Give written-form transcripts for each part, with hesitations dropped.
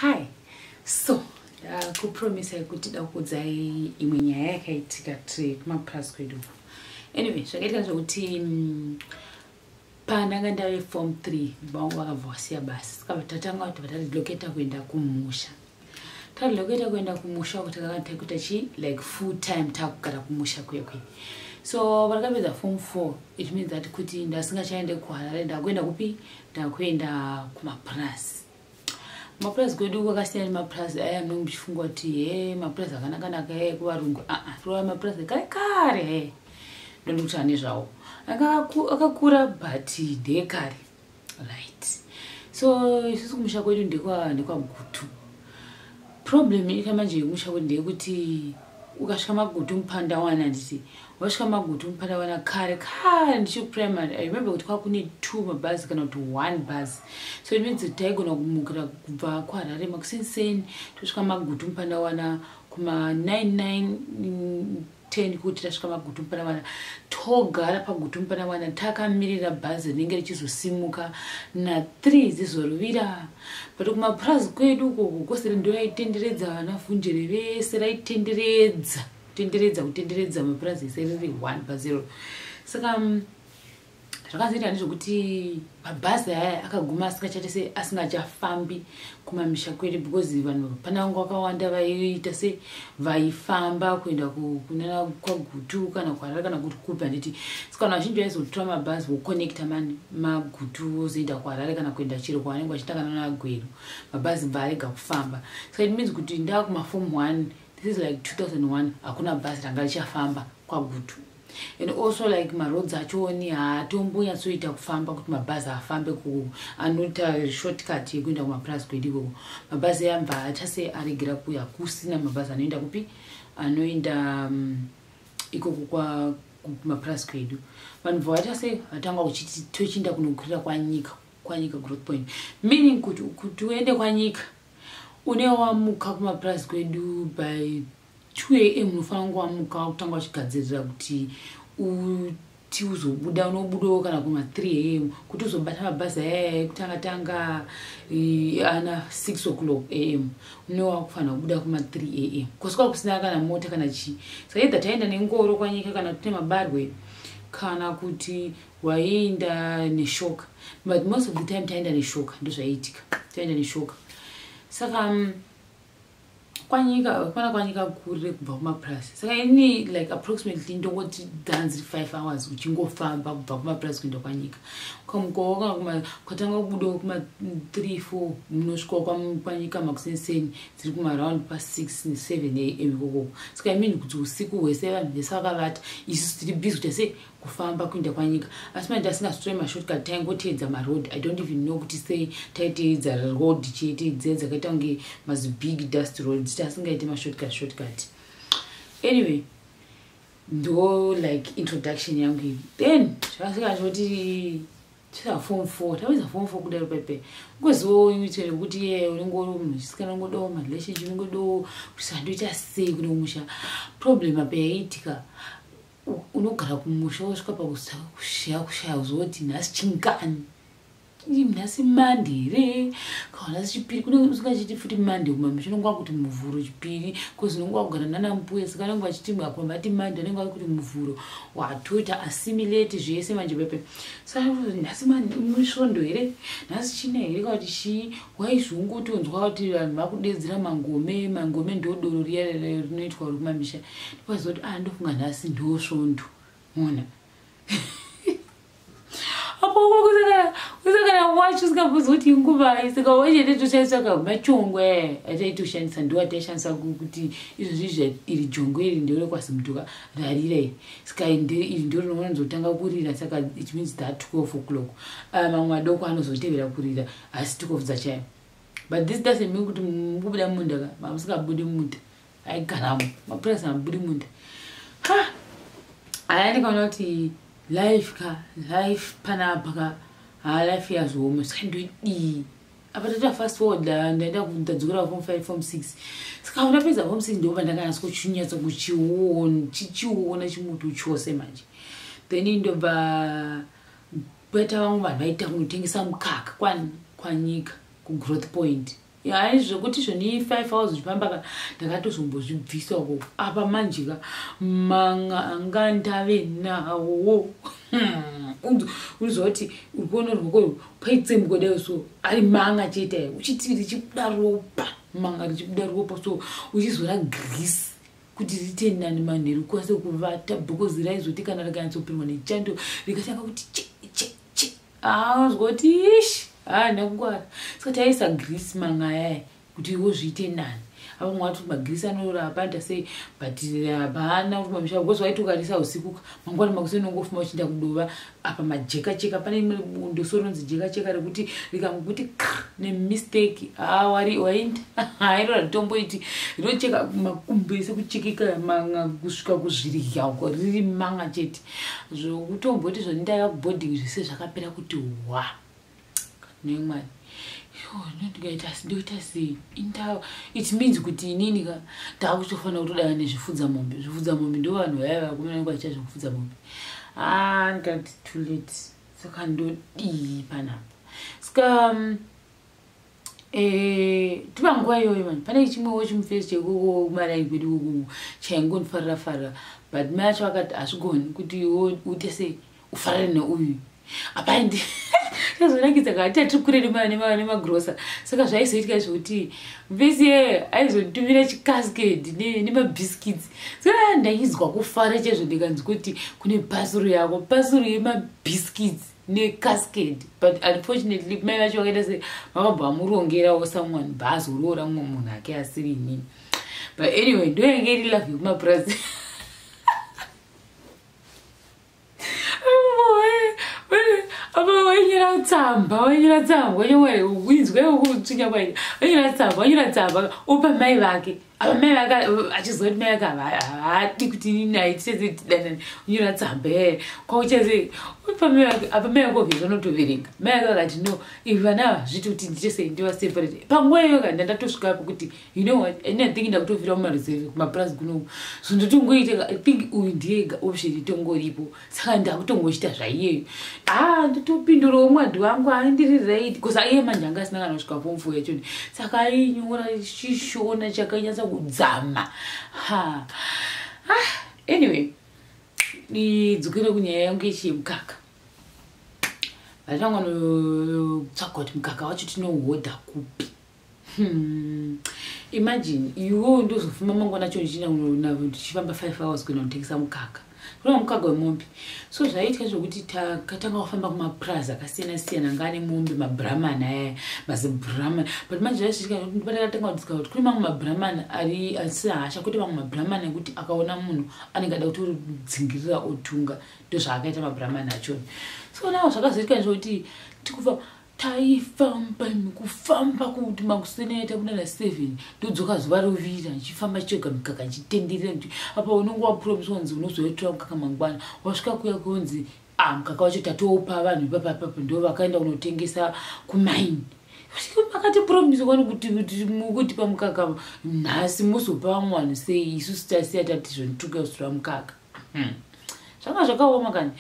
Hi, so kupromise kuti dakudzai imwe nyaya yakaitika kumapurazi kwedu. Anyway, zvakaita zvokuti pandanga ndave form 3 vangu vakabva vasiya basi. Saka tatanga kuti vatadiloketa kuenda kumusha. Tadiloketa kuenda kumusha kuti takanga tachi like full time takugara kumusha kwekwe. So vakapedza form 4, it means that kuti ndasingachaende kuHarare ndakuenda kupi? Ndakuenda kumapurazi. Mapurazi kwedu kwakasiyana nemapurazi aya anomuchifungwa kuti mapurazi akanaka kuvarungu. Rova mapurazi kare ndokuti ane zvawo akakura but ndekare, right? So isusu kumusha kwedu ndekwa Gutu. Problem ika manje kumusha kwedu ndekuti ukasvika magutu mupanda wana nditi wasvika magutu mupanda wana kare ndichi primary. I remember kuti kwakune 2 mabhazi kana kuti 1 bus. So it means that taigona kumukira kubva kuHarare makusenseni tosvika magutu mupanda wana kuma 9:10 kuti tasvika magutu mupanda wana togara pagutu mupanda wana takamirira bhazi rinenge richizosimuka na 3 dzizorovira. But kumapurazi kwedu kwose ndo raitenderedza vana vunjere vese raitenderedza kutenderedza mapurazi ese riri 1-0. Saka zvakazoita nezvokuti mabhazi aya akaguma asingachafambi kumamisha kwedu because vanhu panangu vakawanda vaiita se vaifamba kuenda kunana kwaGutu kana kuHarare kana kuti kupi handiti. Saka vanhu vazhinji vaizotora mabhazi vokonekta maGutu vozoenda kuHarare kana kuenda chiro kwavanenge vachitangana nagweru mabhazi varega kufamba. So it means kuti ndakuma form 1, this is like 2001, hakuna bhazi ranga richafamba kwaGutu. And also like maroads achoni hatombonyatsoita kufamba kuti mabhazi afambe anoita shortcut yekuenda kumapurazi kwedu. Mabhazi yambva achase aregera kuya kusina mabhazi anoenda kupi anoenda ikoko kumapurazi kwedu. Vanhu vachase vatanga kuchiti tochienda kunokwira kwanyika growth point, meaning kuti uende kwanyika unewamuka kumapurazi kwedu by 2 AM unofanira kuwamuka kutanga uchigadzirira kuti uzobuda unobudawo kana kuma 3 AM kuti uzobata mabhazi aya kutanga ana 6 o'clock AM unofanira kubuda kuma 3 AM kusvika kusina kana mota kana chi. Saka either taenda nengoro kwanyika kana kuti mabarwe kana kuti waenda neshoka, but most of the time taenda neshoka ndozvaiitika, taenda neshoka. Saka kwanyika kure kubva kumapurazi. Saka ini like approximately ndongoti dhanzi 5 hours uchingofamba kubva kumapurazi kuenda kwanyika. Ukamuka kwatanga kubuda kuma 3-4 munosvika kwanyika makusenseni dziri kuma round pa 6-7 AM ikoko. Saka I mean kuti usiku hwese vanhu vese vakavata isusu tiri busy kuti se kufamba kuenda kwanyika. Asi manje tasingazotora mashortcut taingoteedza maroad. I don't even know kuti sei taiteedza road chete dzakaita kunge big dust roads tasingaite mashortcut. Anyway, ndo like introduction yangu. Then zvakasvika zvoti form 4 tawedza form 4 kudaro pepe ngozoitire kuti unengoro munhu chisikana ngodawo marelationship ngodawo kusandoita sei kuno musha. Problem apa yaitika unogara kumusha wasvika pakushaya uzoti nhasi chingani nhasi Monday kana nhasi Chipiri kune usingachiti futi Monday kumamisha unongwa kuti muvhuro Chipiri kozi unongwa kugara nana mbuya saka nongwa chiti mwakwambati Monday unongwa kuti muvhuro watoita assimilate zvese manje pepe. Saka nhasi musvondo here nhasi china here kuti chi waizvongotonzwa kuti vanhu vakudedzera mangome ndodoro riya rinoitwa kumamisha ndipazoti ndofunga nhasi ndosvondo mona usakana wacho usikabvudza kuti inguva saka wachete toshandisa machongwe ataitoshandisa ndoataishandisa kuti izvozvi iri jongwe iri ndore kwazimutuka rarira iri saka iri ndore rinozotanga kurira. Saka it means that 12 o'clock mamwe madoko anozotevera kurira asi 12 dzachayo. But this doesn't mean kuti mubuda munda mamusingabudi munda aigaramo mapurasi amabudi munda. Ndikaona kuti life panapa life yazoma saka ndodii apa tata fast forward ndaenda kundadzokera form 5 form 6. Saka ndapedza form 6 ndobva ndakanasa kuchinyatsa kuchiona chimutu chose manje. Then ndobva beta vangu vanhu vaita kunotengesa mukaka kwanyika ku growth point ya zvokuti zvoni 5 hours zvifamba ndakatozombozvibvisa ko apa manjika manga anga ndave nawo uzoti urikuona ruoko paitsembukodayo so ari manga chete uchiti richibuda ropa manga richibuda ropa so uchizora grease kuti rite nani manheru kwase kuvata bhokozi raizoti kana rikanyatsopirwa nechando rikatanga kuti che uzoti ish ndakungwara saka taisa grease manga yaya kuti iwo zviite nani apa mwati magrisi anorapa ndasei but hapana kuti mamusha because waitokarisa usiku mangwana makuseni nongofuma uchinda kudova apa majeka cheka pane ndosoro nzi jeka cheka rekuti rikangokuti nemistake wainda hairo ritombo iti rinocheka makumbi sekuchekeka manga kusvika kuzviridya uko riri manga chete zvokutomboti zvondaya boarding zvese zvakapera kuti wa nemwani ndoita sei it means kuti inini ka ndakutofanira kutodana nezvifudza-mombe zvifudza-mombe ndo vanhu vaya vakomana kwaita zvekufudza-mombe ndikati too late saka ndodii panapa saka tipa nguva iyoyo mani pane chimwewo chimufesi chekumarai kwedu chaingondifarira but mai acho akati hazvigoni kuti uite sei ufarire neuyu apaindi zvazonakidza kati tiri kure nemagrosa saka zvaizoitika zvokuti mvesi aizotumira chikaskedi nemabhiskits saka ndaizwa kufara chaizvo ndikanzi kuti kune pasuru yako pasuru yemabhiskits nekaskedi but unfortunately mai vacho vakaita se vakabva vamurongerawo someone bhaazoroora mumwe munhu ake asiri inini but anyway ndoyange iri love yekumapurazi wainyira tsamba wanyamwari winzwe ukutsvinya kwaita wainyira tsamba upa mai vake apa mai vake achizoti mai vake haadi kuti naititedzedanani unyira tsamba kwauchase upa mai vake apa mai vake ovheza unotoverenga mai vake vakati no ivi vana zviti kuti ndichesei ndivaseparate panguva iyoka ndandatosvikapo kuti you know what andinathingi ndakutovira mumareserve kumapurazi kunoku so ndotongoita I think uyu ndiyega option itongoripo saka ndakutongochita zvaiyeyo ndotopindurawo mwadhi wangu aindiri right because aiye manje anga asina kana kusvika form 4 yachoni saka ainyora chishona chakanyatsa kudzama anyway nidzokere kunyaya yangu yechimukaka vatanga notsvaga kuti mukaka wacho tinohodha kupi imagine iwo ndozofuma mangwana choni tichifamba 5 hours kuenda kutengesa mukaka kuna mukaka wemombe so zvaitika zvokuti takatanga kufamba kumapurazi akasiyana-siyana ngane mombe mabramana aya mazibramana but manje zvaisvika patakatanga kudisika kuti kune mamwe mabramana ari asina hasha kuti mamwe mabramana ekuti akaona munhu anenge ada kutodzingirira otunga ndozvaakaita mabramana achoni so nawo zvakazoitika zvokuti tikufa taifamba kufamba kuti makuseni aita kunana 7 ndodzoka zuva rovira nchifamba chega mukaka nchitenderera apa unonge wapromiswa kunzi unozoitora mukaka mangwana wasvika kuya kunzi mukaka wacho tatoupa vanhu ipapapapo ndo vakaenda kunotengesa kumaini makatipromisa kwani kuti pamukaka nhasi muzopa vamwe vanhu sei isusu tasiya tati zvonituka usura mukaka zvanga zvakaoma kani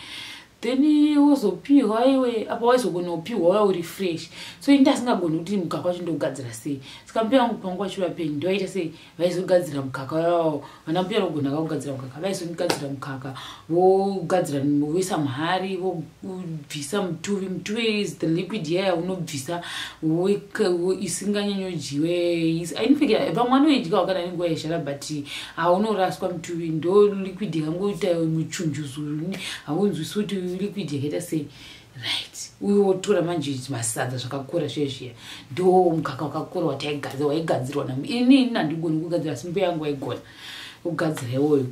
then wozopiwa iwe apa waizogona kupiwa uri fresh so indasingagoni kuti mukaka wacho ndogadzira sei saka mbuya wangu pangu wachiva peni ndoaita sei vaizogadzira mukaka wavo vana mbuya vanogona kugadzira mukaka vaizogadzira mukaka vogadzira voisa muhari vobvisa mutuvi is the liquid yaya unobvisa isinganyanyojiwe ainipikira vamwe anoidya wakana nenguva yeshara but haunoraswa mutuvi ndo liquid yangoita muchunjuzuru haunzwisi kuti liquid yakaita sei right uyo wotora manje masadza zvakakura zvezviya ndo mukaka wakakura waigadzirwa nami inini handigoni kugadzira simbo yangu waigona kugadzira iwoyo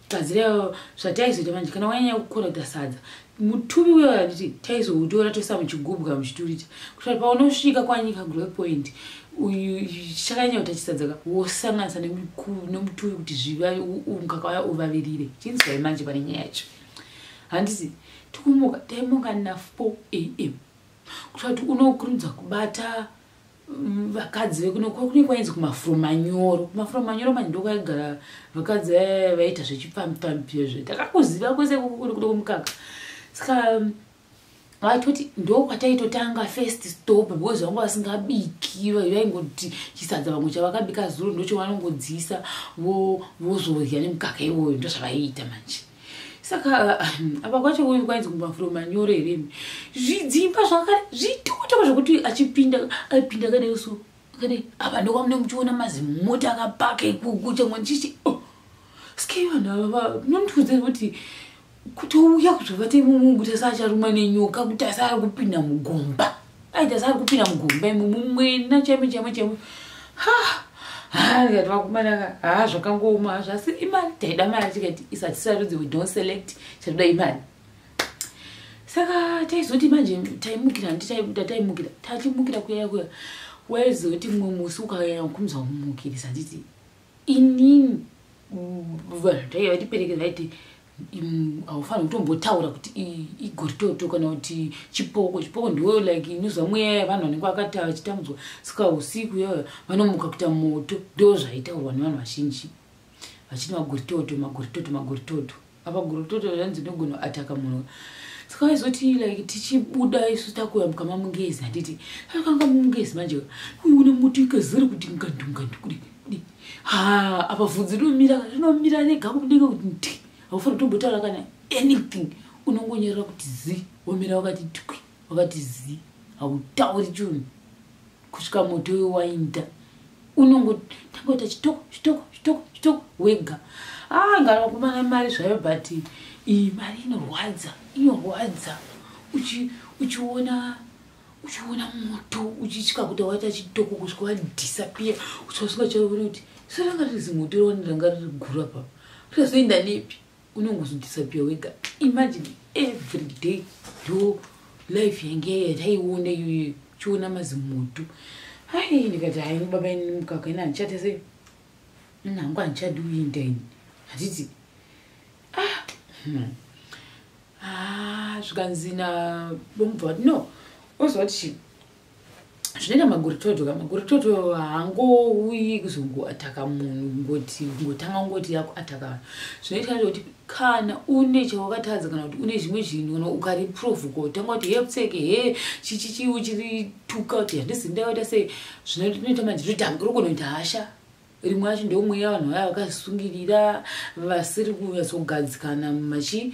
gadzira zvataizoita manje kana wanyanya kukura kuita sadza mutuvi uyo handiti taizoutora toisa muchigubhu kana muchiturita kuti paunosvika kwanyika growth point chakanyanya kuti chisadza wosanganisa nemutuvi kuti zviva mukaka waya uvavirire chinzwai manje pane nyaya yacho handisi tikumuka taimuka na 4 am kuti unokurudza kubata vakadzi vekune kwainzi kumafuromanyoro manje ndokwaigara vakadzi vaita zvechipambi-pambi zve takakuziva kwese kuno kumukaka saka vatoti ndo kwataitotanga first stop because vanga vasingabiki vaingoti chisadza vamwe chavakabika zuro ndo chavanongodzisa vozorya nemukaka iwoyo ndo zvavaiita manje. Saka apa kwacho uyu kwainzi kumafuro manyoro here zvidzimba zvakare zvitoko zvokuti achipinda kadai usu kadai apa ndokwamune muchiona mazimota akapaka ikuku chamwe chichi skei vanhu ava nomutudze kuti kutouya kuzovate mumunguta sacharumwa nenyoka kuti asari kupinda mugomba aita asari kupinda mugomba mumwena cheme ngati vakumanaka zvakangoma zvasi imari taida mari tikati isati sarudzi we don't select chatoda imari. Saka taizoti manje taimukira nditaimukira tachimukira kuya waizoti mumwe musi ukaya kumza kumukirisa nditi inini vanhu taiva tiperekeza vaiti haufanira kutombotaura kuti igoritoto kana kuti chipoko ndiwo like inozwa mweya vanhu vanenge vakata vachitambudzwa. Saka usiku iyoyo vanomuka kuita moto ndo zvaitaurwa nevanhu vazhinji vachiti magoritoto apa goritoto zvanzi nogona ataka munhu. Saka vaizoti like tichibuda isu takuya mukama mungezi handiti akanga mungezi manje uine moto ikazere kuti ngandu kudi apa vhudzi rinomira rega kudenga kuti nti haufani kutombotaura kana anything unongonyerera kuti zi womira wakati tukwi wakati zi hautauri chinhu kusvika moto wainda unongotangoita chitoko wega ngara kumana mari zvayo but iyi mari inorwadza uchiona moto uchitya kuti waita chitoko kusvika wadisappear usingachaiona kuti saranga rizi moto ranga riri gura pa rikazoenda nepi unongozodisappear wega. Imagine every day do life yange yataiona iyoyo chiona mazimoto ndikati hai baba ini mukaka ina handichate sei nangu handichadi uinda ini handiti zvikanzina bomubva vati no ozwa kuti zvinoita magoritoto haangouyi kuzongoataka munhu ngotanga ngoti ataka. Zvinoita kuti kana une chawakatadza kana kuti une zvimwe zvinhu kana ukariprovoka utanga kuti hepuseke chichichi uchiri tuka kuti handisi ndaita sei zvinoita manje zvoti hangirikunoita hasha rimwe yacho ndomweya vanhu vaya vakazvisungirira vasiri kunyatsogadzikana machi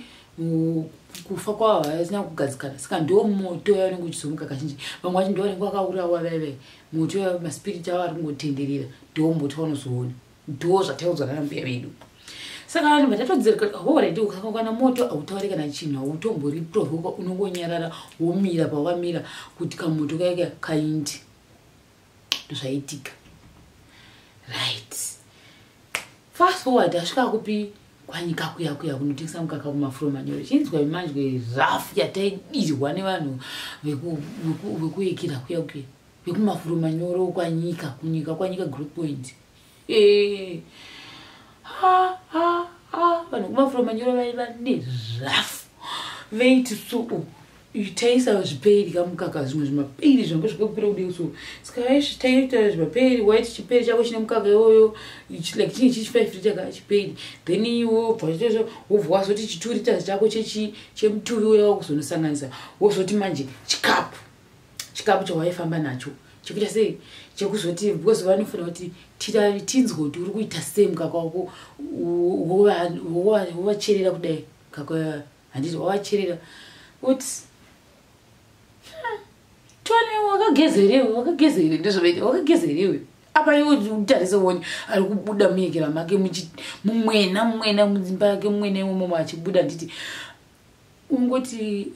kufa kwavo havasina kugadzikana. Saka ndo moto yavanenge uchizomuka kazhinji vamwe vacho ndo vanenge vakaurawa vaivai moto maspiriti avo ari kungotenderera ndo moto vanozoona ndo zvataudzwa nana mbuya vedu. Saka vanhu vatatodzereka already ukakwana moto hautauri kana chinhu hautombori provoka unongonyarara womira pawamira kuti kamoto kaika kaindi ndozvaitika right. Fast forward asvika kupi kwanyika kuya kunotengesa mukaka kumafuro manyoro chinzwa imanjwe rafu yataidirwa nevanhu vekuekera kuya vekumafuro manyoro kunyika kwanyika group point vanhu kumafuro manyoro vaiva nerafu veiti so taisa zviperi kamukaka zvimwe zvimaperi zvange zvakakupira kudei so saka taita zvimaperi waiti chiperi chako chine mukaka iwoyo like chine chichi5 lita chiperi then iwo bvaizvozvo wobva wazoti chi2 liters chako chemutuvi uya wakuzonosanganisa wozoti manje chikapu chawaifamba nacho chekuita sei chekuzoti because vanofanira kuti tinzwe kuti uri kuita sei mukaka wako wovacherera kudai kaka handiti wawacherera kuti tone wakagezere ndozvoita wakagezerewe apa iwo utarise woni ari kubuda munyekera make mumwena mudzimba yake mumwena imomo achibuda nditi ungoti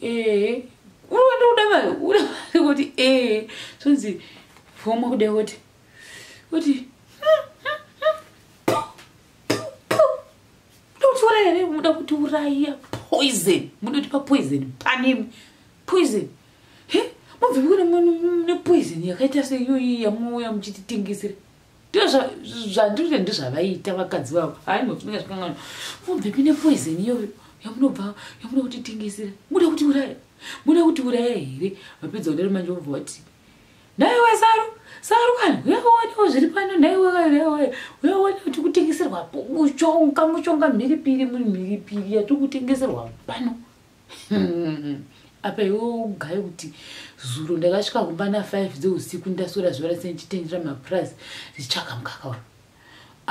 unoda mari kuti sonzi foma kudai kuti munotora here muda kuti uraya poison muda kuti papoison pane poison mubve kuna mune poison yakaita seiyoyi yamuya muchititengesera ndozvandiri ndozvavaita vakadzi vavo hai muzvinenge zvakangana mubve pine poison iyoyo yamunoda kutitengesera muda kuti uraya here vapedza kudaro manje vobva vati naiwe saru kana uyaonewo zviri pano naiwe uyaone kuti kutengeserwa mushonga mhiripiri muri mhiripiri yatiri kutengeserwa pano apa iwe ugare kuti zuro ndakasvika kumba na 5 dzeusiku ndasora zuva rese ndichitengera mapurazi ndichitsvaga mukaka uyu.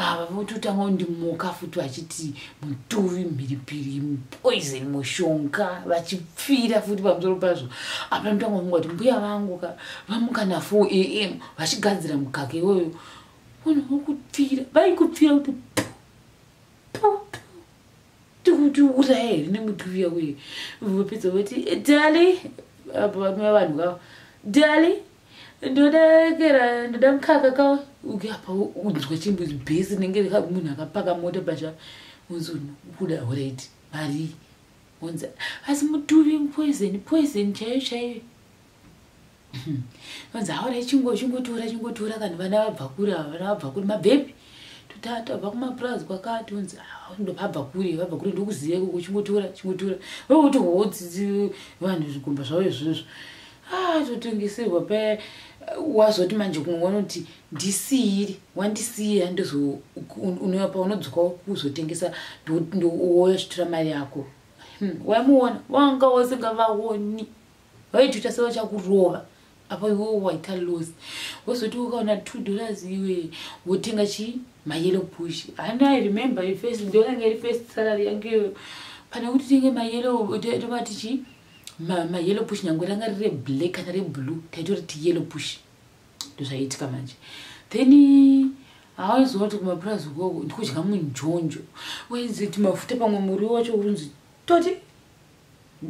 Ava vototanga kundimuka futi vachiti mutuvi, mhiripiri, poison, mushonga, vachipfira futi pamusoro pazvo. Apa ndotanga kunga kuti mbuya vangu vamuka na 4 AM vachigadzira mukaka iwoyo. Munhu urikupfira, vaikupfira kuti tikuura here nemutuvi yakuye. Vopedza voti dali, apa vanova vanhu kavo, dali ndoda mukaka kawo. Apa unzwa chimbuzi bhesi nenge munhu akapaka mota pasha unzi kuda alright mari unzi asi mutuvi poison chaiyo unzi alright chingotora kana vana vabva kuri mabhebhi totata vabva kumapurazi kwakati unzi ndobva kuri ndokuziva koko chingotora vokuti hodzi vanhu zvikomba zvavo izvozvo totengeserwa pa wazoti manje kungoona kuti ndisiyiri wandisiyira unopa unodzoka kuzotengesa ndowochitora mari yako. Waimuona wanga usingavaoni vaituita sevachakurova apa iwe waita loss. Wozoti ukaona $2 iwe wotenga chi mayellow push. And I remember ndonanga iri first salary yangu pane kuti tenge mayellow tomati chi mayellow push nyange ranga riri black kana reblue taitoriti yellow push ndozvaiitika manje. Then hawaizoona kuti kumapurazi ukoko ndikudya munjonjo wenziti mafuta pamwe muriwo wacho unzi toti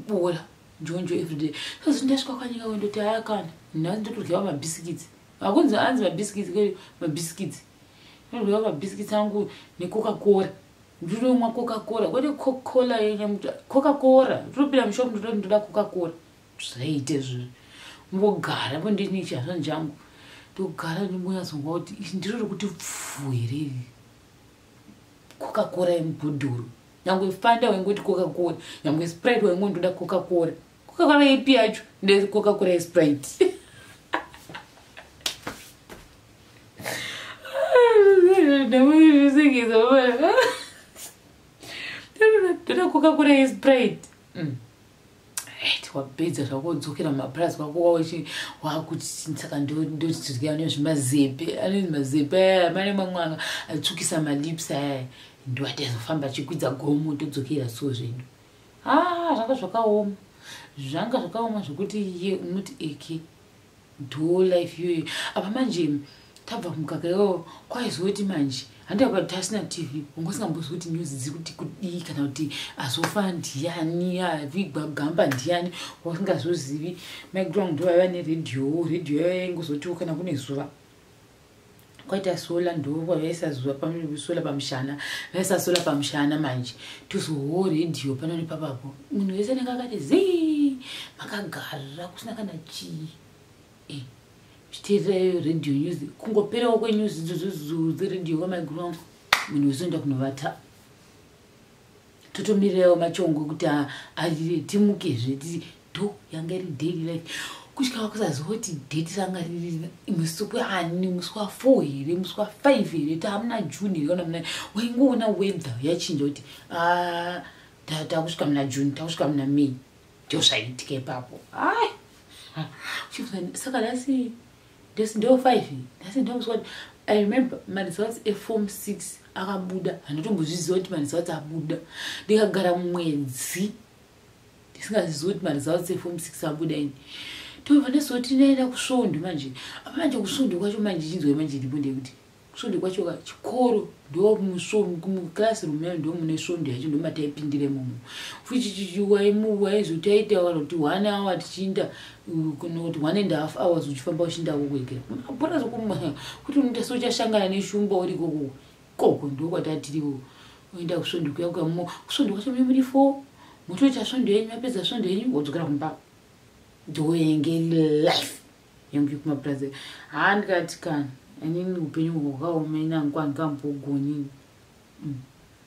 bora njonjo everyday. Saka ndasvika kwanyika wendoti haya kana nhasi ndotorya mabhisikitsi akunzi anzi mabhisikitsi ke mabhisikitsi ndorya mabhisikitsi angu necoca-cola. Ndinomwa coca-cola kwete coca-cola yenyamuta coca-cola ndinopinda mushopu ndoda coca-cola zvaite izvozvo mbogara po ndini chazva njangu ndogara ndimoyazonga kuti izvi ndiro rikuti pfu here coca-cola yemubhodhoro nyangwe fanta waingoti coca-cola nyangwe sprite waingo ndoda coca-cola. Coca-cola ipi yacho ndezi coca-cola yesprite. Ndoda coca-cola yesprite. Wapedza zvako dzokera mapurazi kwako wakuti saka ndotidzirya nezvimazepe anonzi mazepe mane mamwanga atsukisa malips aya ndoatazofamba achikwidza gomo todzokera so zvedu. Zvanga zvakaoma zvokuti iye unoti eke ndo life iyoyo. Apa manje tabva kumukaka iwowo kwaizoti manje handakati tasina TV ungosingambozwi kuti news dziri kuti kudii kana kuti azofa ndiani avigwa gamba ndiani wasingazozivi. Maikutanga ndo vaiva neredhiyo yaingozoti kana kune zuva kwaita sola ndo vaisa zuva sola pamushana vaisa sola pamushana manje tozowo redhiyo pano nepapapo munhu wese anenge akati zii makagara kusina kana chii chiteererayo radio news kungoperawo kwenews idzodzo dzeredhiyo kwamaiguru munhu wese unoenda kunovata totomirirawo machongo kuti arire timukezve titi do yanga iri daily life kusvika kusaziva kuti date ranga riri musi weani musi wa4 here musi wa5 here tamuna June here kana muna waingoona weather yachinja kuti takusvika muna June takusvika muna May ndozvaitika ipapo. Saka nhasi ndo 5 nhasi ndomuswa. I remember maresults eform 6 akabuda handitombozviziva kuti maresults abuda ndikagara mwedzi ndisingazivi kuti maresults eform 6 abuda ini tobva ndazoti ndaenda kusvondo manje. Apa manje kusvondo kwacho manje chinzwa manje ndipo ndekuti kusvondo kwacho chikoro ndo muclassroom yayo ndo mune svondo yacho ndo mataipindire mumo futi waizotaita kana kuti 1 hour tichiinda kuti 1.5 hours uchifamba uchinda kukwegera bora zvokumwa kuti unoita sochashangana neshumba uri koko ndo kwatatiriwo uenda kusvondo kuyakamo kusvondo kwacho muri 4 mutoita svondo yenyu mapedza svondo yenyu wodzokera kumba ndoyenge life yangu kumapurazi. Handikati kana inini upenyu hwakaoma inangu handikambogoni.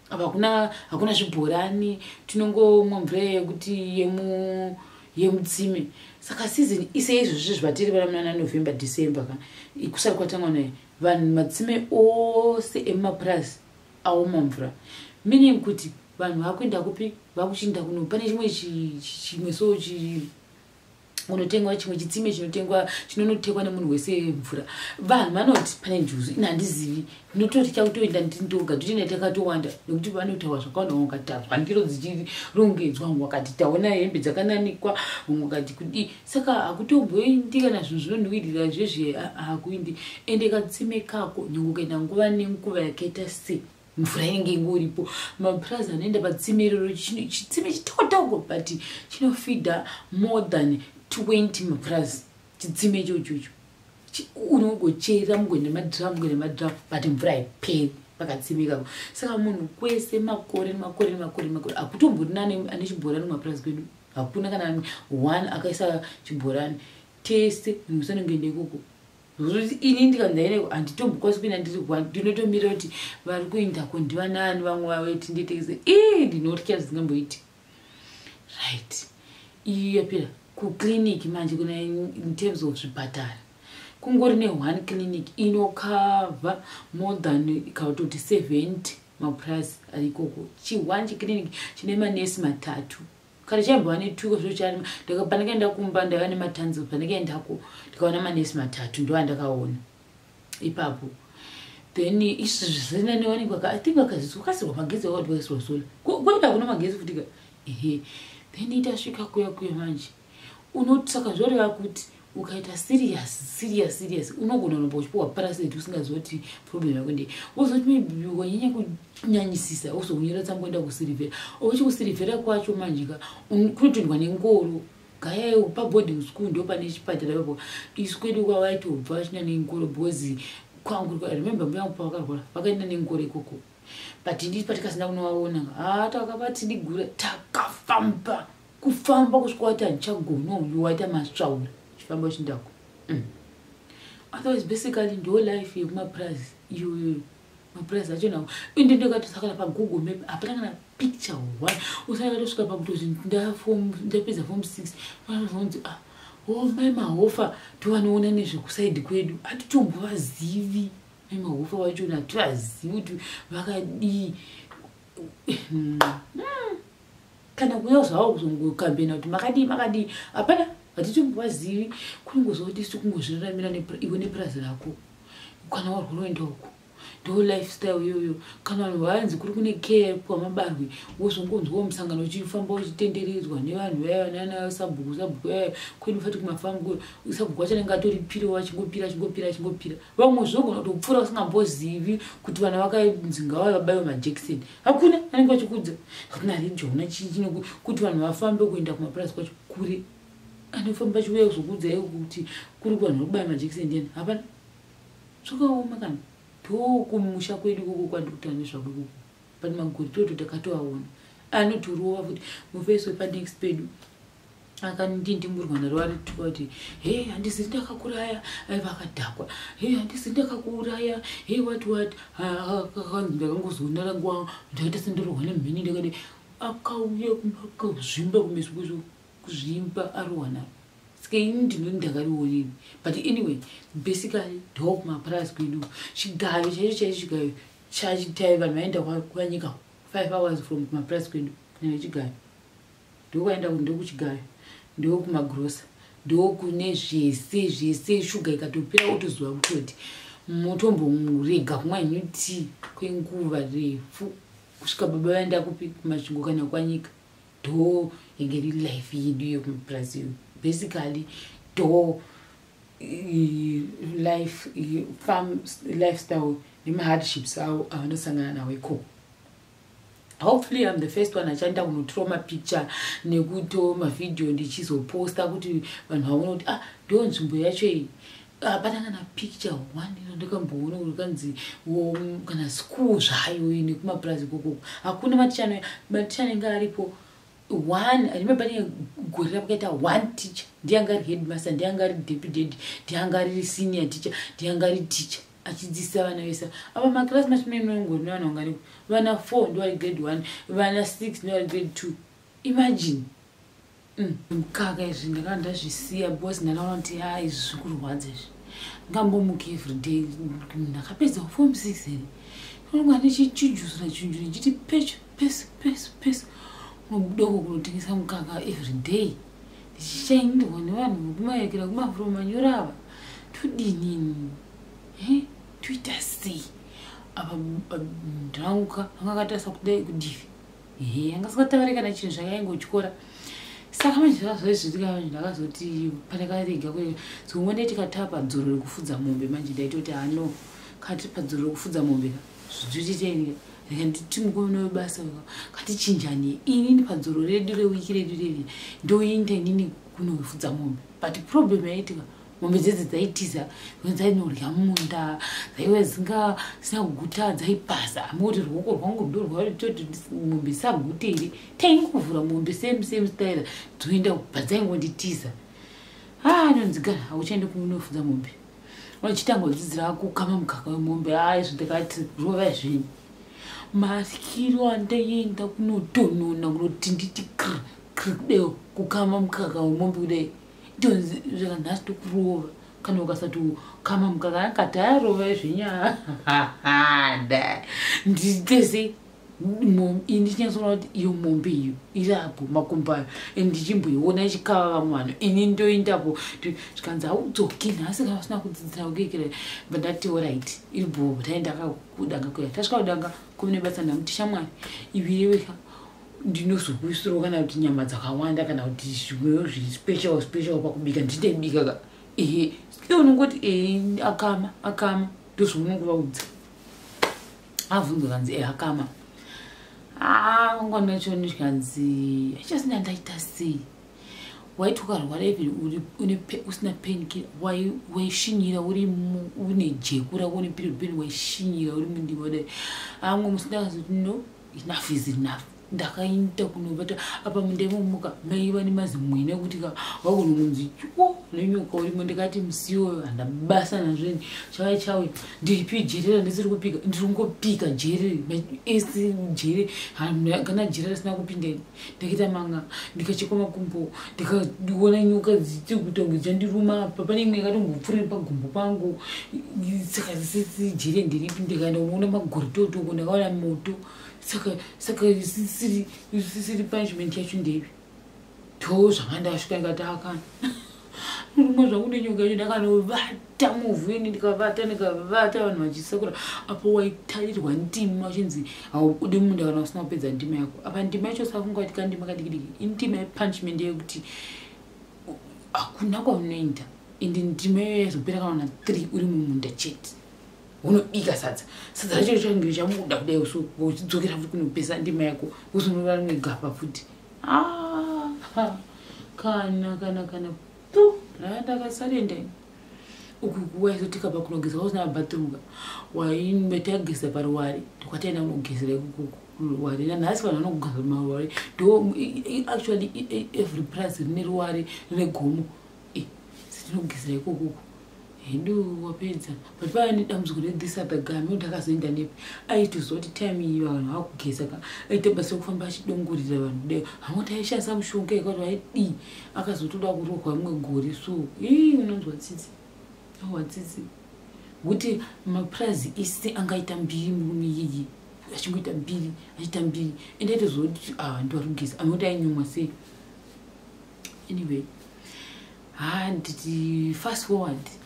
Apa hakuna zvibhorani tinongomwa mvura yekuti yemutsime. Saka season ise izvozvo zvatiri vana November December kana kusari kwatangwa nayo vanhu matsime ose emapurazi aoma mvura meaning kuti vanhu vakuenda kupi vakuchinda kuno pane chimwe so unotengwa chimwe chitsime chinotengwa chinonotekwa nemunhu wese mvura. Vanhu vanoti pane njuzu ina handizivi ndinototi chakutoenda ndindoga totinda takatowanda nekuti vanotaura zvakawanda. Vamwe vakatadzwa ndiro dzichirongedzwa, vamwe vakati taona hembe dzakananikwa, vamwe vakati kudii. Saka hakutomboindi kana zvinhu zvinonhuwirira zvezve hakuindi. Ende katsime kako nyange ukaenda nguva nenguva yakaita sei mvura inenge ingoripo. Mapurazi anoenda patsime iroro chitsime chitoko but chinofeeda more than 20 mapurazi. Chitsime ichocho unongochera mugoenda madhiramu but mvura haiperi pakatsime kako. Saka munhu kwese makore hakutomborina ane chibhorani mumapurazi kwedu. Hakuna kana one akaisa chibhorani. Tese musanongoenda ikoko. Ini ndikandaeneko handitombokwasi kuenda ndiri one. Ndinotomira kuti vari kuendako ndivanani vamwe vaveti nditekese ndinotya zvingamboiti. Right. Iyo yapera kuclinic manje kuna in terms of zvipatara. Kungori ne1 clinic inokava more than kautoti 70 mapurazi arikoko. Chi1 chiclinic chine manesi matatu. Kare chaimbova ne2 zvochari ndakapandikaenda kumba ndaiva nematanzo pandikaendako ndikaona manesi matatu ndo andakaona ipapo. Then izvi zvisina newanikwa I think akazokasirwa magezi akadwaiswa sola kwenda kuna magezi futika then itasvika kuya manje unotsaka zvoreva kuti ukaita serious unogona kunombochipuwa parasite usingazoti problem yako ndei. Wozoti maybe wanyanya kunyanyisisa uzokunyira tsamboenda kusirivhera. Uchikusirivhera kwacho manje kunotondwa nengoro gayayo paboarding school ndo pane chipatara ipapo. Isu kwedu kwawaitobva vachina nengoro because kwangu remember mbuya mupa vakarwara vakaenda nengoro ikoko. But nditi patikasina kunovaona takabati ndigura takafamba kufamba kusvika wati handichagona waita masvaura chifamba chindako. Otherwise basically ndo life yekumapurazi iyoyo. Mapurazi acho nawo inde ndakatosakala paGoogle Map hapana kana picture one. Usana katosvika pakutozi ndapedza form 6 vanozonzi mai mahofa tovanoona nezvekusaidi kwedu hatitombovazivi. Mai mahofa wacho hativazivi kuti vakadii. Kana kuya zvavo kuzongokambena kuti makadii hapana hatitombovazivi. Kunongozoti sikungozviraramira iwe nepurazi rako. Kana warwara uenda uko ndo lifestyle iyoyo. Kana vanhu vaanzi kuri kune care kwamabarwe wozongonzwa musangano uchifamba uchitenderedzwa nevanhu vaya nana sabhuku kwedu fati kumafamu sabhuku wacho anenge atoripira wachingopira. Vamwe zvogona kutopfuura usingambozivi kuti vanhu vakanzi ngava vabaiwe majekiseni. Hakuna anenge achikudza hakuna rejoona chii kuti vanhu vafambe kuenda kumapurazi kwacho kure. Anofamba chiuya kuzokudza iye kuti kuri kuvanhu vakubaya majekiseni ndiani. Hapana zvakaoma kana kumusha kwedu koko kwandikutaura nezvako koko pane magori toto takatoaona anotorova futi mufesi wepanext pedu akandindimburwa naruvari tuka kuti handisi ndakakuraya vakadhakwa handisi ndakakuuraya what ndakangozonara nguva ndakaita sendorohwa nemheni ndakati akauya akazvimba kumeso kwezvo kuzvimba arohwa naro. Ini ndinoti ndakarionini but anyway basically ndo kumapurazi kwedu. Chigayo chaicho chigayo chachitai vanhu vaenda kwanyika 5 hours from kumapurazi kwedu kune chigayo ndokwaenda ndokuchigayo ndokumagrosa ndokune zvese shuga ikatopera utoziva kutoti motombomurega kumwa inyuti kwenguva refu kusvika baba vaenda kupi kumasvingo kana kwanyika. Ndo ingeri life yedu yekumapurazi iyo. Basically do life farm lifestyle nima hardships avanosangana nawo ikoko. Hopefully I'm the first one achaenda kunotrauma picture nekuto mavideo ndichizoposta kuti vanhu vaone kuti ndo nzvimbo yacho iyi. Hapana kana picture one ndakamboona kuti kanzi kana school zvayo nekumapurazi ikoko. Hakuna maticha anenge aripo. One, I remember gore rapakaita one teacher. Ndianga ari headmaster, ndianga ari deputy, ndianga ari senior teacher, ndianga ari teacher. Achidzisa vana vese. Apa maclassmates menongori nevana vangari vana 4 ndo vari grade 1, vana 6 ndo vari grade 2. Imagine. Mukaka izvi ndakandazvisiya because ndakaona kuti izvi zvikurwadza izvi. Ngambomuka everyday ndakapedza form 6 here. Unongwa chichujusura chiti pecho pesi. Mudoko kunotengesa mukaka every day ndichishayindwa nevanhu vekumayekera kumavhuro manyorava tudinini toita sei apa ndranguka angakatarisa kudai kudivi angasingatavari kana chinhu zvakaingotyora saka manje zvazvazvitika manje ndakazoti pandakarega zomwe ndai tikatapa dzoro rekufudza mombe manje ndaitoti hano kati padzoro rekufudza mombe zvichititenga timukono webasa katichinjani inini padzoro redu rewiki redu revi ndoinde inini kunofudza mombe but problem yaitika mombe dzedzi dzaitiza dzainorya munda dzaive sina kuguta dzaipasa amoti ruoko rwangu ndo rwaitoti mombe sagute iri taingokuvhura mombe same style dzoenda padzaingonditiza nonzigana hauchaende kunofudza mombe wachitangodzidzira kukama mukaka wemombe izvo ndakati rova zvinyi masikiro andaienda kunotonona kunoti nditi deo kukama mukaka wemombe kudai ndonzi zvakanhasi tokurova kana ukasati kama mukaka akati arova zvinya nditese ndichinyatsona kuti iyo mombe iyo irapo makombayo ndichimboiona ichikava vamwe vanhu ini ndoindapo zvikanzi haudzoki nhasi kana usina kudzidzira kuikira bandati orit iribo taendakakudanga kuya tasvika kudanga kune basa ndamutisha mwari iviri weka ndinozokuisirawo kana kuti nyama dzakawanda kana kuti zvimwewo special pakubika ndindaibika ka unongoti akama ndozvaunongovaudza avhunzo kanzi akama ngwana choni zvikanzi achasina ndaita sei waiti ukarwara ivi usina painkiller waishinyira uri une jekura une period waishinyira uri mundima dai amwe musindakazoti no enough is enough ndakaita kunobata apa mundaimomuka maiva nemazimwene kuti wakunomunzi nenyoka urimo ndikati musiwo handabasa nazveni chawe ndiripi jerera ndisiri kupika ndiringopika jerere esi jere kana jere risina kupinda ndakaita manga ndikachekwa makumbo ndikaona nyoka dzichikutonge dzandiruma apa pane imwe yakatongopfurira pagumbo pangu saka sisi jere ndiripi ndikaenda unoona magorototoko ndakaona moto saka sisiri punishment yacho ndevi to zvakandasvika ndikatakana rumwe zvakune nyoka yacho ndakanovata muvhini ndikavata vanhu vachisekura apo waitarirwa ndima vachinzi haudi munda kana usina kupedza ndima yako apa ndima yacho sakunga kuti kandima kadikidiki indima yepunishment yekuti hakuna kwaunoenda ende ndima iyoyo yazopera kana na 3 uri mumunda chete unobika sadza racho change chamuda kudai uchidzokera futi kunopesa ndima yako uzonova rimwe gapa futi kana tu ndakasarenda uku waizotika pakunogeza usina mabhathuruka wainbetageza paruware ndokataenda kunogezera kuruware nanhasi vanhu vanogeza maruware ndo actually every price rine ruware rine gomo sitinogezera ikokoko hindu wapedza but paya nedambudziko redhisabhagami ndakazoenda nepi aitozoti time iyi vanhu vakugeza ka aita basa rekufamba achidongorera vanhu kudai hamoti aishandisa mushonga yakati vaidi akazotoda kurogwa rimwe gori so unonzwa tsitsi watsitsi kuti maprize isi angaita mbiri murume iyi achingoita mbiri achiita mbiri ende aitozoti ndoarugeza amoti ainyumwa sei anyway nditi fast forward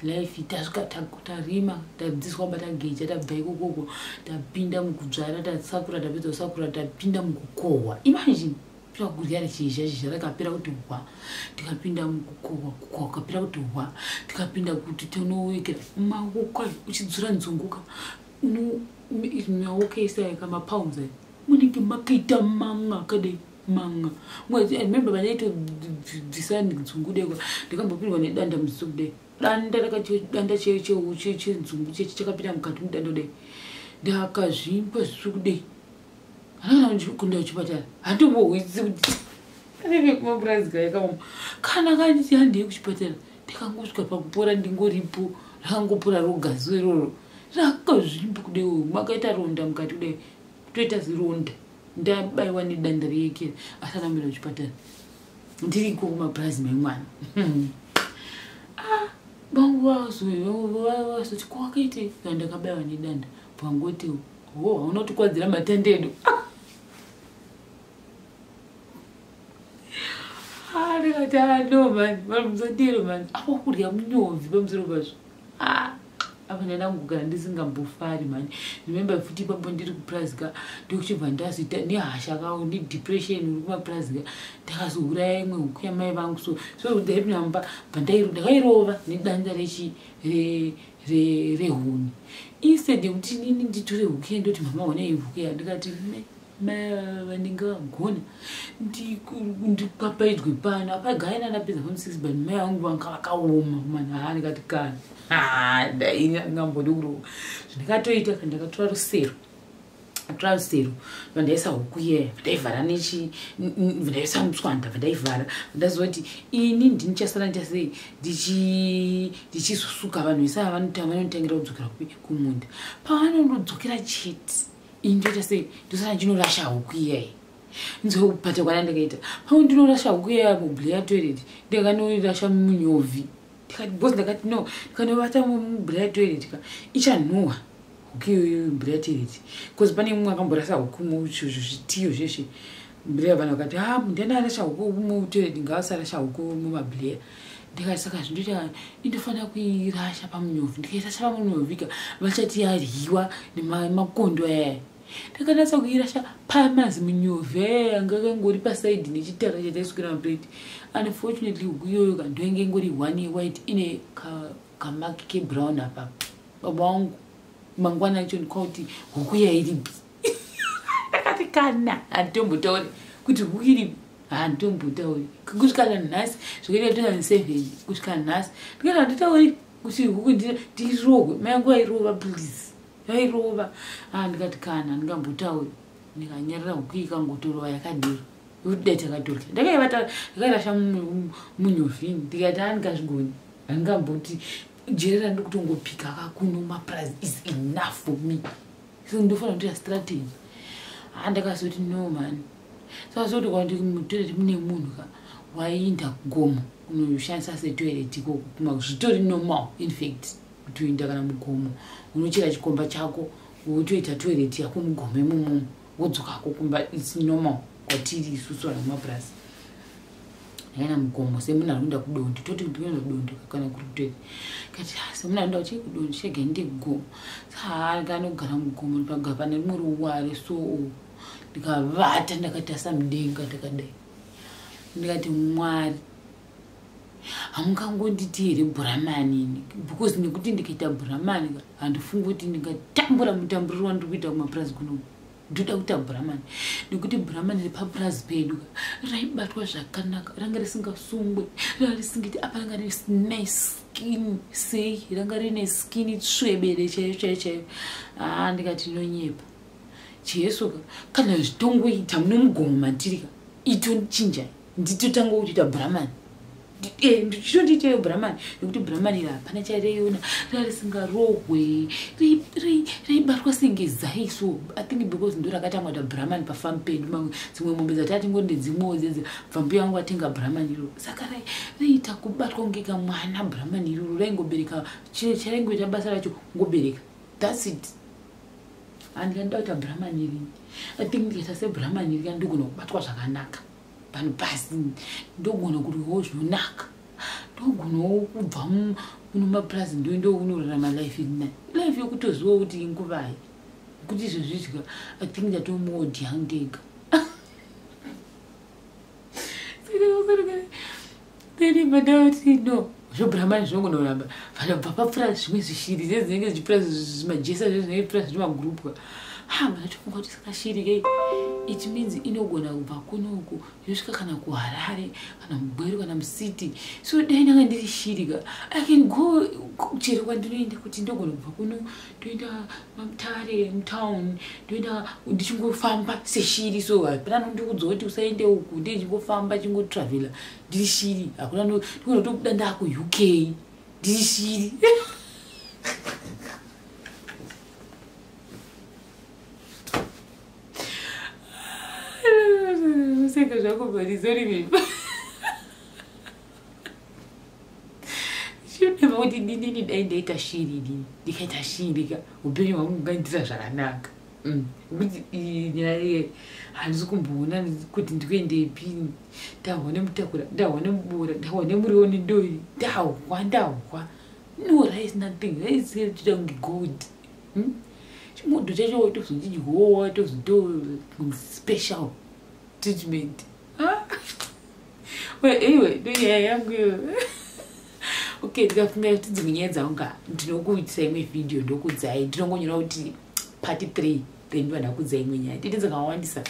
life tasvika tarima tadzidziswa kubata geja tabva ikokoko tapinda mukudzvara tasakura tapedza kusakura tapinda mukukohwa imagine pira kurya rechizha rakapera kuti hwa tikapinda mukukohwa kukapera kuti hwa tikapinda kuti tonowekera maoko uchidzura nzunguka maoko esaika mapounds munenge makaita manga kadai manga remember vanaitobvisa nzungudeko ndikambopindwa nedanda muziso kudai danda chenzungu chakapinda mukati mudando dai ndakazvimba ziso kudai kunda kuchipatara handombohwisi kuti kumapuraizika yakaoma kana kanditi handei kuchipatara ndakangosvika pakupora ndingoripo rakangopora rogazi iroro rakazvimba kudai makaita ronda mukati kudai toita zironda ndabayiwa nedanda reyekera asanambira kuchipatara ndiriko kumapurazi memwana bangu wazoti kwakaite ndakabayiwa nedanda pangoti hauna kutikwadzira matendedo no man, vamuzandiro man, apa kurya munyovhi pamusoro pazvo. Apa ndandangogara ndisingambofari man. Remember futi papo ndiri kuPlaziga ndokuchibva ndazoita nehasha kawo nedepression iri kumaPlaziga ndakazouraya imwe huku yamai vangu so ndainamba ndakairova nedanda rehuni. Instead yekuti nini nditore huku ndoti mama ona iyi huku ya ndikati vandingagona ndikapaidzwe pano apagaina ndapedza form 6 but mai vangu vanga vakaoma man. Ndikati kana ndaingambodi kurova zvandakatoita ndakatora rusero vandaisa huku iya vandaivhara vandaisa mutswanda vandaivhara ndazoti ini ndinichasara ndichasei ndichizosuka vanhu vese vanotangira kudzokera kumunda pavanondodzokera chete ini ndoita sei ndosara ndinorasha huku iyai nzopata kwana ndakaita pamwe ndinorasha huku iya mublair toilet ndakanoirasha munyovhi because ndakati no ndikanovata mublair toilet ichanhuhwa huku iyoyo mublair toilet because pane mumwe akamborasa huku zvitiyo zveshe mublair vanhu vakati ndandarasha huku mutoilet ngavasarasha huku mumablair ndikati saka zvindoita indofanira kuirasha pamunyovhi ndikairasha pamunyovhika vachati yaryiwa nemakondo aya ndakanatsa kuirasha pamazi munyovhi anga kangori pasaidi nechitara chataisukira maplate. Unfortunately huku iyoyo kandoenge ngori one white ine kamaki kebrown apa baba wangu mangwana acho ndikauti huku yairipi ndakati kana handitombotauri kuti huku iripi handitombotauri kusvikana nhasi zvakaita 2007 kusvikana nhasi ndikati handitauri kuti huku ndirogwe mai angu airova please yairova ndikati kana ndingambotauri ndikanyarira huku ikangotorova yakadiro yokuti takatorya ndakairasha munyovhini ndikati handingazvigoni handingamboti jerera ndokutongopika kakuno maPlazi is enough for me so ndofanira kutoita strategy. Ndakazoti no man saka zoti kwandi mutoilet mune munhu wainda kugomo unoshandisa setoilet ikoko zvitori normal in fact kuti uinda kana mugomo unochera chikomba chako wotoita toilet yako mugomo imomo wodzokako kumba it's normal kwatiri isusu vanhu mumaPlazi. Ndakaenda mugomo semuna anoenda kudondo toti ndinoenda kudondo kana kuri kutoilet kati semuna anoenda kuchii kudondo chega ndide kugomo saka ndikanogara mugomo ndikagara pane rumwe ruware so ndikavata ndakatasa mudenga ndakadai ndikati Mwari hamungangonditi here bhuramani ini because nekuti ndikaita bhuramani handifungi kuti ndingatambura mutamburiro wandiri kuita kumaPlazi kuno ndoda kuita bhuramani nekuti bhuramani repaPlazi pedu raibatwa zvakanaka ranga risingasungwe ranga risingiti apa ranga rine skin sei ranga rine skin tsvebere chaiyo ndikati nonyepa Jesu kana zvitongoita munomugomo matirika itochinja nditotanga kuita bhuramani ndichondiiteyo bhuramani nekuti bhuramani hapana chaireiona rarisingarogwe reibatwa sengezaiso I think because ndo rakatangwa ta bhuramani pafamu pedu dzimwe mombe dzatatingode dzimwewo dzedze bvambuya wangu atenga bhuramani iroro saka raiita kubatwa ngeka mwana bhuramani iroro raingobereka charaingoita basa racho ngobereka that's it. Ndikanda kuita bhuramani rini I think ndikaita sebhuramani rika ndogona kubatwa zvakanaka vanhu pasi ndogona kuriwo zvinonaka ndogonawo kubva mumaPlazi ndoendawo kunorarama life irinai life yokutoziva kuti inguvai kuti izvozvizvika I think ndatomuodhi yangu ndega ndandauti no zvobhuramani zvinogona kuramba vanobva paPlazi zvimwe zvishiri zvinenge zvichiPlazi zvimajesa zvinenge Plazi zvimagurupwa ndatofunga kuti saka shiri kei it means inogona kubva kunoku yosvika kana kuHarare kana muBweru kana muCity so dai ndanga ndiri shiri I can go chero kwandinoenda kuti ndogona kubva kuno ndoenda muMutare mutown ndoenda ndichingofamba seshiri so hapana ndikudzoa kuti usaende uku ndichingofamba chingotravela ndiri shiri hakuna ndogona kutobuda ndakuUK ndiri shiri seka zvako bharizori mimba shonema kuti ndinini dai ndaita shiri ndikaita shiri upenyu hwangu ngaindira zvakanaka kuti nyaya handisi kumboona kuti ndikuendepi, ndahwa nemutakura, ndahwa nemubura, ndahwa nemuriwo nedori, ndahwa no rice nothing, rice chita kunge gold. Chimodo chacho watozodidyowa tozoto special treatment. Well, anyway, nyaya yangu iyo. Okay, ndikafunga kuti dzimwe nyaya dzanga ndinokuitisa imwe video ndokudzai, ndinongonyora kuti part 3 then ndinoda kudzai imwe nyaya. Titi dzakawandisa.